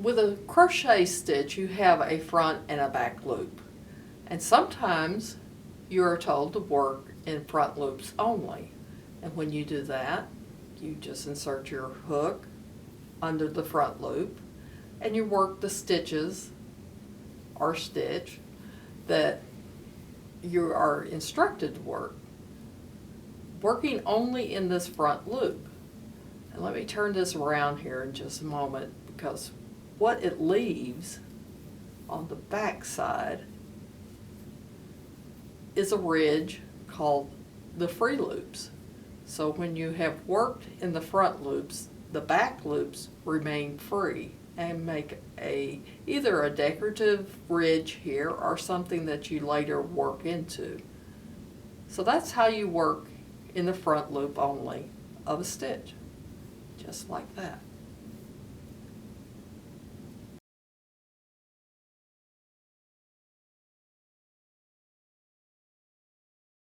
with a crochet stitch, you have a front and a back loop. And sometimes you are told to work in front loops only. And when you do that, you just insert your hook under the front loop and you work the stitches or stitch that you are instructed to work, working only in this front loop. And let me turn this around here in just a moment, because what it leaves on the back side is a ridge called the free loops. So when you have worked in the front loops, the back loops remain free and make either a decorative ridge here or something that you later work into. So that's how you work in the front loop only of a stitch, just like that.